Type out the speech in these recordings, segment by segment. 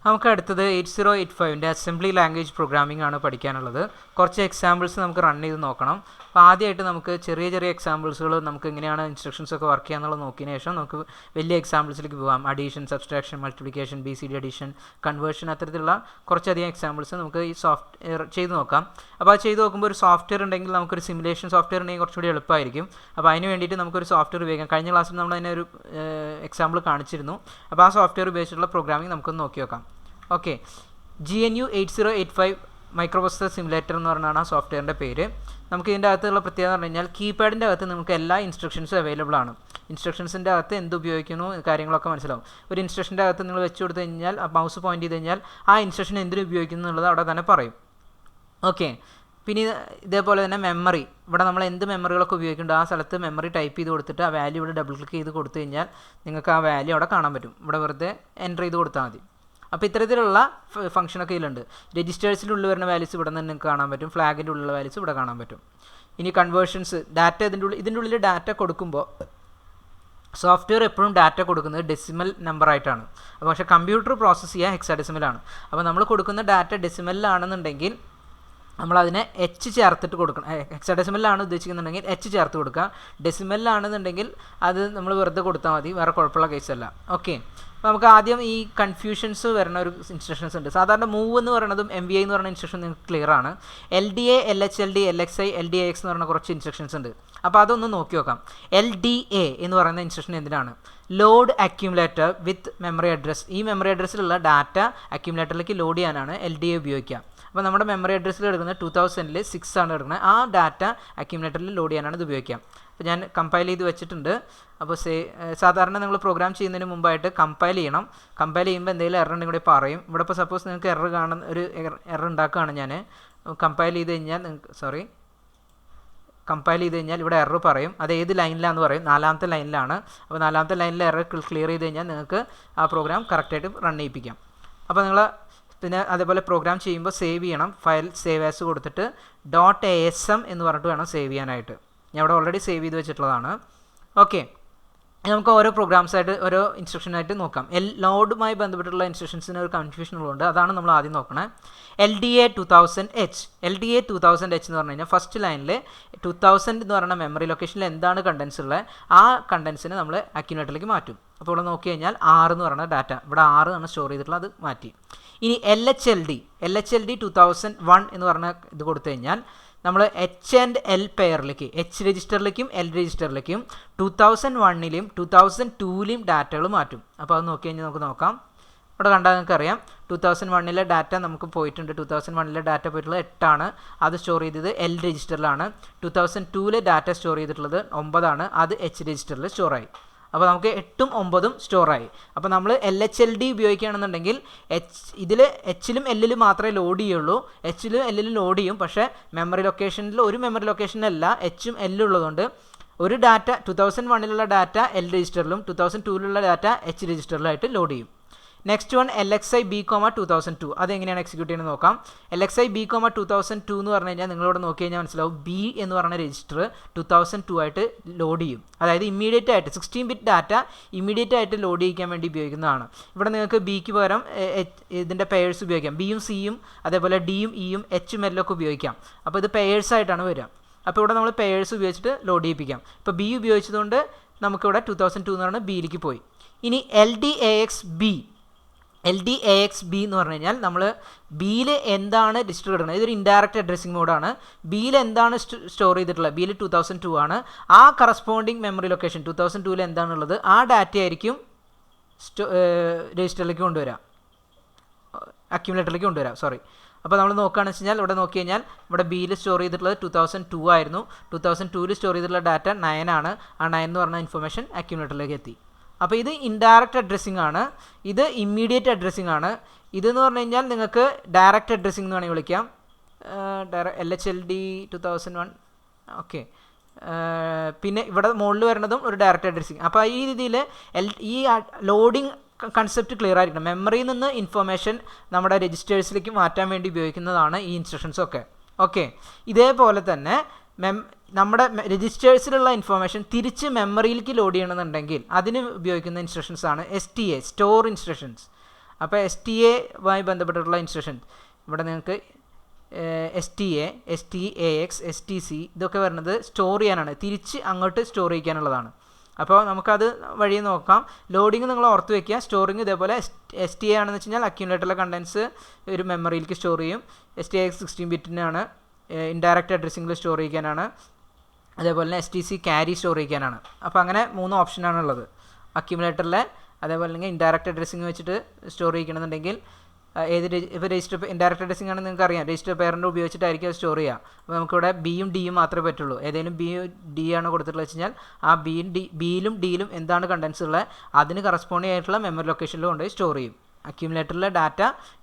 നമുക്ക് അടുത്തത് 8085 assembly language programming ആണ് പഠിക്കാനുള്ളത്. കുറച്ച് എക്സാമ്പിൾസ് നമുക്ക് റൺ ചെയ്ത് നോക്കണം. അപ്പോൾ ആദ്യമായിട്ട് നമുക്ക് ചെറിയ ചെറിയ എക്സാമ്പിൾസുകൾ നമുക്ക് എങ്ങനെയാണ് ഇൻസ്ട്രക്ഷൻസ് ഒക്കെ വർക്ക് ചെയ്യാന്നുള്ളത് നോക്കിയതിന് ശേഷം നമുക്ക് വലിയ എക്സാമ്പിൾസിലേക്ക് പോകാം. Addition, subtraction, multiplication, BCD addition, conversion, അത്തരത്തിലുള്ള കുറച്ചധികം എക്സാമ്പിൾസ് നമുക്ക് ഈ സോഫ്റ്റ്വെയർ ചെയ്ത് നോക്കാം. അപ്പോൾ അത് ചെയ്ത് നോക്കുമ്പോൾ ഒരു സോഫ്റ്റ്വെയർ ഉണ്ടെങ്കിൽ നമുക്കൊരു സിമുലേഷൻ സോഫ്റ്റ്വെയർ ഉണ്ടെങ്കിൽ കുറച്ചുകൂടി എളുപ്പമായിരിക്കും. അപ്പോൾ അതിന് വേണ്ടിയിട്ട് നമുക്കൊരു സോഫ്റ്റ്വെയർ ഉപയോഗിക്കാം. കഴിഞ്ഞ ക്ലാസ്സിൽ നമ്മൾ അതിനെ ഒരു എക്സാമ്പിൾ കാണിച്ചിരുന്നു. അപ്പോൾ ആ സോഫ്റ്റ്വെയർ ഉപയോഗിച്ചിട്ടുള്ള പ്രോഗ്രാമിംഗ് നമുക്കൊന്ന് നോക്കി നോക്കാം. Okay, GNU 8085 micro processor simulator എന്ന് പറഞ്ഞാണ് ആ സോഫ്റ്റ്വെയറിൻ്റെ പേര്. നമുക്ക് ഇതിൻ്റെ അകത്തുള്ള പ്രത്യേകത എന്ന് പറഞ്ഞു കഴിഞ്ഞാൽ കീപാഡിൻ്റെ അകത്ത് നമുക്ക് എല്ലാ ഇൻസ്ട്രക്ഷൻസും അവൈലബിൾ ആണ്. ഇൻസ്ട്രക്ഷൻസിൻ്റെ അകത്ത് എന്ത് ഉപയോഗിക്കുന്നു കാര്യങ്ങളൊക്കെ മനസ്സിലാവും. ഒരു ഇൻസ്ട്രക്ഷൻ്റെ അകത്ത് നിങ്ങൾ വെച്ച് കൊടുത്തു കഴിഞ്ഞാൽ മൗസ് പോയിന്റ് ചെയ്ത് കഴിഞ്ഞാൽ ആ ഇൻസ്ട്രക്ഷൻ എന്തിനു ഉപയോഗിക്കുന്നു എന്നുള്ളത് അവിടെ തന്നെ പറയും. ഓക്കെ, പിന്നെ ഇതേപോലെ തന്നെ മെമ്മറി, ഇവിടെ നമ്മൾ എന്ത് മെമ്മറികളൊക്കെ ഉപയോഗിക്കുന്നുണ്ട് ആ സ്ഥലത്ത് മെമ്മറി ടൈപ്പ് ചെയ്ത് കൊടുത്തിട്ട് ആ വാല്യൂ ഇവിടെ ഡബിൾ ക്ലിക്ക് ചെയ്ത് കൊടുത്തു കഴിഞ്ഞാൽ നിങ്ങൾക്ക് ആ വാല്യൂ അവിടെ കാണാൻ പറ്റും. ഇവിടെ വെറുതെ എൻ്റർ ചെയ്ത് കൊടുത്താൽ മതി. അപ്പോൾ ഇത്തരത്തിലുള്ള ഫംഗ്ഷനൊക്കെ ഇതിലുണ്ട്. രജിസ്റ്റേഴ്സിനുള്ളിൽ വരുന്ന വാല്യൂസ് ഇവിടെ നിന്ന് നിങ്ങൾക്ക് കാണാൻ പറ്റും. ഫ്ലാഗിൻ്റെ ഉള്ളിലുള്ള വാല്യൂസ് ഇവിടെ കാണാൻ പറ്റും. ഇനി കൺവേർഷൻസ്, ഡാറ്റ ഇതിൻ്റെ ഉള്ളിൽ ഡാറ്റ കൊടുക്കുമ്പോൾ സോഫ്റ്റ്വെയർ എപ്പോഴും ഡാറ്റ കൊടുക്കുന്നത് ഡെസിമൽ നമ്പർ ആയിട്ടാണ്. അപ്പോൾ പക്ഷേ കമ്പ്യൂട്ടർ പ്രോസസ്സ് ചെയ്യുക ഹെക്സാഡെസിമലാണ്. അപ്പോൾ നമ്മൾ കൊടുക്കുന്ന ഡാറ്റ ഡെസിമലിലാണെന്നുണ്ടെങ്കിൽ നമ്മളതിനെ H ചേർത്തിട്ട് കൊടുക്കണം. ഹെക്സാഡെസിമലിലാണ് ഉദ്ദേശിക്കുന്നുണ്ടെങ്കിൽ H ചേർത്ത് കൊടുക്കുക. ഡെസിമലിലാണെന്നുണ്ടെങ്കിൽ അത് നമ്മൾ വെറുതെ കൊടുത്താൽ മതി, വേറെ കുഴപ്പമുള്ള കേസല്ല. ഓക്കെ, അപ്പോൾ നമുക്ക് ആദ്യം ഈ കൺഫ്യൂഷൻസ് വരുന്ന ഒരു ഇൻസ്ട്രക്ഷൻസ് ഉണ്ട്. സാധാരണ മൂവ് എന്ന് പറയുന്നതും MVI എന്ന് പറയുന്ന ഇൻസ്ട്രക്ഷൻ നിങ്ങൾക്ക് ക്ലിയർ ആണ്. LDA, LHLD, LXI, LDAX എന്ന് പറയുന്ന കുറച്ച് ഇൻസ്ട്രക്ഷൻസ് ഉണ്ട്. അപ്പോൾ അതൊന്ന് നോക്കി നോക്കാം. LDA എന്ന് പറയുന്ന ഇൻസ്ട്രക്ഷൻ എന്തിനാണ്? Load accumulator with memory address. ഈ മെമ്മറി അഡ്രസ്സിലുള്ള ഡാറ്റ അക്യുമുലേറ്ററിലേക്ക് ലോഡ് ചെയ്യാനാണ് LDA ഉപയോഗിക്കുക. അപ്പോൾ നമ്മുടെ മെമ്മറി അഡ്രസ്സിൽ എടുക്കുന്നത് 2006 ആണ് എടുക്കുന്നത്. ആ ഡാറ്റ അക്യുമുലേറ്ററിൽ ലോഡ് ചെയ്യാനാണ് ഇത് ഉപയോഗിക്കുക. അപ്പോൾ ഞാൻ കമ്പൈൽ ചെയ്ത് വെച്ചിട്ടുണ്ട്. അപ്പോൾ സാധാരണ നിങ്ങൾ പ്രോഗ്രാം ചെയ്യുന്നതിന് മുമ്പായിട്ട് കമ്പൈൽ ചെയ്യണം. കമ്പൈൽ ചെയ്യുമ്പോൾ എന്തെങ്കിലും എറർ ഉണ്ടെങ്കിൽ കൂടി പറയും. ഇവിടെ ഇപ്പോൾ സപ്പോസ് നിങ്ങൾക്ക് എറർ കാണുന്ന ഒരു എറർ ഉണ്ടാക്കുകയാണ്. ഞാൻ കമ്പൈൽ ചെയ്ത് കഴിഞ്ഞാൽ കമ്പൈൽ ചെയ്ത് കഴിഞ്ഞാൽ ഇവിടെ എറർ പറയും. അത് ഏത് ലൈനിലാണെന്ന് പറയും. 4ാമത്തെ ലൈനിലാണ്. അപ്പോൾ 4ാമത്തെ ലൈനിലെ എറർ ക്ലിയർ ചെയ്ത് കഴിഞ്ഞാൽ നിങ്ങൾക്ക് ആ പ്രോഗ്രാം കറക്റ്റായിട്ട് റൺ ചെയ്യിപ്പിക്കാം. അപ്പോൾ നിങ്ങൾ പിന്നെ അതേപോലെ പ്രോഗ്രാം ചെയ്യുമ്പോൾ സേവ് ചെയ്യണം. ഫയൽ സേവ് ആസ് കൊടുത്തിട്ട് .asm എന്ന് പറഞ്ഞിട്ട് വേണം സേവ് ചെയ്യാനായിട്ട്. ഞാൻ ഇവിടെ ഓൾറെഡി സേവ് ചെയ്ത് വെച്ചിട്ടുള്ളതാണ്. ഓക്കെ, നമുക്ക് ഓരോ പ്രോഗ്രാംസായിട്ട് ഓരോ ഇൻസ്ട്രക്ഷനായിട്ട് നോക്കാം. ലോഡുമായി ബന്ധപ്പെട്ടുള്ള ഇൻസ്ട്രക്ഷൻസിന് ഒരു കൺഫ്യൂഷൻ ഉള്ളതുകൊണ്ട് അതാണ് നമ്മൾ ആദ്യം നോക്കണേ. LDA 2000H. LDA 2000H എന്ന് പറഞ്ഞു കഴിഞ്ഞാൽ ഫസ്റ്റ് ലൈനിൽ 2000 എന്ന് പറയുന്ന മെമ്മറി ലൊക്കേഷനിൽ എന്താണ് കണ്ടൻസ് ഉള്ളത് ആ കണ്ടൻസിനെ നമ്മൾ അക്യുമുലേറ്ററിലേക്ക് മാറ്റും. അപ്പോൾ ഇവിടെ നോക്കി കഴിഞ്ഞാൽ 6 എന്ന് പറയുന്ന ഡാറ്റ ഇവിടെ 6 ആണ് സ്റ്റോർ ചെയ്തിട്ടുള്ളത്, അത് മാറ്റി. ഇനി LHLD 2001 എന്ന് പറഞ്ഞ ഇത് കൊടുത്തു കഴിഞ്ഞാൽ നമ്മൾ H and L പെയറിലേക്ക് H രജിസ്റ്ററിലേക്കും L രജിസ്റ്ററിലേക്കും 2001ലെയും 2002ലെയും ഡാറ്റകൾ മാറ്റും. അപ്പോൾ അത് നോക്കി കഴിഞ്ഞാൽ നമുക്ക് നോക്കാം. ഇവിടെ കണ്ടാൽ നിങ്ങൾക്കറിയാം 2001ലെ ഡാറ്റ നമുക്ക് പോയിട്ടുണ്ട്. 2001ലെ ഡാറ്റ പോയിട്ടുള്ളത് 8 ആണ്. അത് സ്റ്റോർ ചെയ്തത് L രജിസ്റ്ററിലാണ്. 2002ലെ ഡാറ്റ സ്റ്റോർ ചെയ്തിട്ടുള്ളത് 9 ആണ്. അത് H രജിസ്റ്ററിൽ സ്റ്റോറായി. അപ്പോൾ നമുക്ക് 8ഉം 9ഉം സ്റ്റോറായി. അപ്പോൾ നമ്മൾ LHLD ഉപയോഗിക്കുകയാണെന്നുണ്ടെങ്കിൽ ഇതിൽ Hലും Lലും മാത്രമേ ലോഡ് ചെയ്യുള്ളൂ. Hലും Lലും ലോഡ് ചെയ്യും. പക്ഷേ മെമ്മറി ലൊക്കേഷനിൽ ഒരു മെമ്മറി ലൊക്കേഷനല്ല Hഉം Lലും ഉള്ളതുകൊണ്ട് ഒരു ഡാറ്റ 2001ലുള്ള ഡാറ്റ L രജിസ്റ്ററിലും 2002ലുള്ള ഡാറ്റ H രജിസ്റ്ററിലായിട്ട് ലോഡ് ചെയ്യും. Next one LXI B, 2002. അതെങ്ങനെയാണ് എക്സിക്യൂട്ട് ചെയ്യുന്നത് നോക്കാം. LXI B, 2002 എന്ന് പറഞ്ഞു കഴിഞ്ഞാൽ നിങ്ങളിവിടെ നോക്കി കഴിഞ്ഞാൽ മനസ്സിലാവും B എന്ന് പറയുന്ന രജിസ്റ്റർ 2002 ആയിട്ട് ലോഡ് ചെയ്യും. അതായത് ഇമ്മീഡിയറ്റ് ആയിട്ട് 16-bit ഡാറ്റ ഇമ്മീഡിയറ്റ് ആയിട്ട് ലോഡ് ചെയ്യിക്കാൻ വേണ്ടി ഉപയോഗിക്കുന്നതാണ്. ഇവിടെ നിങ്ങൾക്ക് Bക്ക് പകരം ഇതിൻ്റെ പെയേഴ്സ് ഉപയോഗിക്കാം. Bയും Cയും അതേപോലെ Dയും Eയും Hഉം Lയും ഒക്കെ ഉപയോഗിക്കാം. അപ്പോൾ ഇത് പെയേഴ്സ് ആയിട്ടാണ് വരിക. അപ്പോൾ ഇവിടെ നമ്മൾ പെയേഴ്സ് ഉപയോഗിച്ചിട്ട് ലോഡ് ചെയ്യിപ്പിക്കാം. ഇപ്പോൾ B ഉപയോഗിച്ചതുകൊണ്ട് നമുക്കിവിടെ 2002 എന്ന് പറഞ്ഞാൽ Bയിലേക്ക് പോയി. ഇനി LDAX എന്ന് പറഞ്ഞു കഴിഞ്ഞാൽ നമ്മൾ ബിയിൽ എന്താണ് രജിസ്റ്റർ കിടക്കുന്നത്, ഇതൊരു ഇൻഡയറക്റ്റ് അഡ്രസ്സിംഗ് മോഡാണ്. ബിയിൽ എന്താണ് സ്റ്റോർ ചെയ്തിട്ടുള്ളത്, ബിയിൽ 2002 ആണ്. ആ കറസ്പോണ്ടിങ് മെമ്മറി ലൊക്കേഷൻ 2002ൽ എന്താണുള്ളത് ആ ഡാറ്റ ആയിരിക്കും രജിസ്റ്ററിലേക്ക് കൊണ്ടുവരാം, അക്യുമുലേറ്ററിലേക്ക് കൊണ്ടുവരാം. അപ്പോൾ നമ്മൾ നോക്കുകയാണെന്ന് വെച്ച് കഴിഞ്ഞാൽ ഇവിടെ നോക്കി കഴിഞ്ഞാൽ ഇവിടെ ബിയിൽ സ്റ്റോർ ചെയ്തിട്ടുള്ളത് 2002 ആയിരുന്നു. 2002ൽ സ്റ്റോർ ചെയ്തിട്ടുള്ള ഡാറ്റ 9 ആണ്. ആ 9 എന്ന് പറഞ്ഞ ഇൻഫർമേഷൻ അക്യുമുലേറ്ററിലേക്ക് എത്തി. അപ്പോൾ ഇത് ഇൻഡയറക്റ്റ് അഡ്രസ്സിംഗ് ആണ്. ഇത് ഇമ്മീഡിയറ്റ് അഡ്രസ്സിംഗ് ആണ്. ഇതെന്ന് പറഞ്ഞു കഴിഞ്ഞാൽ നിങ്ങൾക്ക് ഡയറക്റ്റ് അഡ്രസ്സിംഗ് എന്ന് വേണമെങ്കിൽ വിളിക്കാം. LHLD 2001. ഓക്കെ, പിന്നെ ഇവിടെ മുകളിൽ വരുന്നതും ഒരു ഡയറക്റ്റ് അഡ്രസ്സിംഗ്. അപ്പോൾ ഈ രീതിയിൽ ഈ ലോഡിംഗ് കൺസെപ്റ്റ് ക്ലിയർ ആയിരിക്കണം. മെമ്മറിയിൽ നിന്ന് ഇൻഫർമേഷൻ നമ്മുടെ രജിസ്റ്റേഴ്സിലേക്ക് മാറ്റാൻ വേണ്ടി ഉപയോഗിക്കുന്നതാണ് ഈ ഇൻസ്ട്രക്ഷൻസൊക്കെ. ഓക്കെ, ഇതേപോലെ തന്നെ നമ്മുടെ രജിസ്റ്റേഴ്സിലുള്ള ഇൻഫർമേഷൻ തിരിച്ച് മെമ്മറിയിലേക്ക് ലോഡ് ചെയ്യണമെന്നുണ്ടെങ്കിൽ അതിന് ഉപയോഗിക്കുന്ന ഇൻസ്ട്രക്ഷൻസ് ആണ് STA, സ്റ്റോർ ഇൻസ്ട്രക്ഷൻസ്. അപ്പോൾ STA യുമായി ബന്ധപ്പെട്ടിട്ടുള്ള ഇൻസ്ട്രക്ഷൻ ഇവിടെ നിങ്ങൾക്ക് STA, STAX, STC ഇതൊക്കെ വരുന്നത് സ്റ്റോർ ചെയ്യാനാണ്, തിരിച്ച് അങ്ങോട്ട് സ്റ്റോർ ചെയ്യിക്കാനുള്ളതാണ്. അപ്പോൾ നമുക്കത് വഴി നോക്കാം. ലോഡിങ് നിങ്ങൾ ഓർത്ത് വയ്ക്കുക. സ്റ്റോറിങ് ഇതേപോലെ STA ആണെന്ന് വെച്ച് കഴിഞ്ഞാൽ അക്യുമുലേറ്ററിലെ കണ്ടൻസ് ഒരു മെമ്മറിയിലേക്ക് സ്റ്റോർ ചെയ്യും. STAX 16 ബിറ്റിനാണ്, ഇൻഡയറക്റ്റ് അഡ്രസ്സിങ്ങിൽ സ്റ്റോർ ചെയ്യാനാണ്, അതേപോലെ തന്നെ STC ക്യാരി സ്റ്റോർ ചെയ്യാനാണ്. അപ്പോൾ അങ്ങനെ 3 ഓപ്ഷനാണുള്ളത് അക്യുമുലേറ്ററിലെ. അതേപോലെ തന്നെ ഇൻഡയറക്റ്റ് അഡ്രസ്സിങ് വെച്ചിട്ട് സ്റ്റോർ ചെയ്യണമെന്നുണ്ടെങ്കിൽ ഇപ്പോൾ രജിസ്റ്റർ ഇൻഡയറക്റ്റ് അഡ്രസ്സിംഗ് ആണെന്ന് നിങ്ങൾക്ക് അറിയാം, രജിസ്റ്റർ പേരൻ്റ് ഉപയോഗിച്ചിട്ടായിരിക്കും അത് സ്റ്റോർ ചെയ്യുക. അപ്പോൾ നമുക്കിവിടെ ബിയും ഡിയും മാത്രമേ പറ്റുള്ളൂ. ഏതെങ്കിലും ഡി ആണ് കൊടുത്തിട്ടുള്ളത് വെച്ച് കഴിഞ്ഞാൽ ആ ബിയിലും ഡിയിലും എന്താണ് കണ്ടൻസ് ഉള്ളത് അതിന് കറസ്പോണ്ടിങ് ആയിട്ടുള്ള മെമ്മറി ലൊക്കേഷനിൽ കൊണ്ടുപോയി സ്റ്റോർ ചെയ്യും. അക്യുമുലേറ്ററിലെ ഡാറ്റ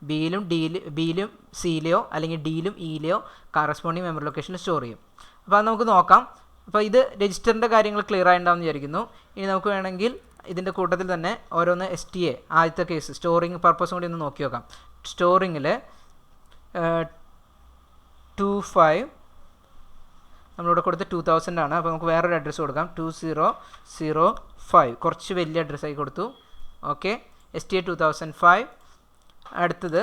ബിയിലും സിയിലെയോ അല്ലെങ്കിൽ ഡിയിലും ഇയിലെയോ കറസ്പോണ്ടിങ് മെമ്മറി ലൊക്കേഷനിൽ സ്റ്റോർ ചെയ്യും. അപ്പോൾ അത് നമുക്ക് നോക്കാം. അപ്പോൾ ഇത് രജിസ്റ്ററിൻ്റെ കാര്യങ്ങൾ ക്ലിയർ ആയിട്ടുണ്ടാവുമെന്ന് വിചാരിക്കുന്നു. ഇനി നമുക്ക് വേണമെങ്കിൽ ഇതിൻ്റെ കൂട്ടത്തിൽ തന്നെ ഓരോന്ന് STA ആദ്യത്തെ കേസ് സ്റ്റോറിങ് പർപ്പസും കൂടി ഒന്ന് നോക്കി നോക്കാം. സ്റ്റോറിങ്ങിൽ 25 നമ്മളിവിടെ കൊടുത്ത് 2000 ആണ്. അപ്പോൾ നമുക്ക് വേറൊരു അഡ്രസ്സ് കൊടുക്കാം, 2005. കുറച്ച് വലിയ അഡ്രസ്സായി കൊടുത്തു. Okay, STA 2005. അടുത്തത്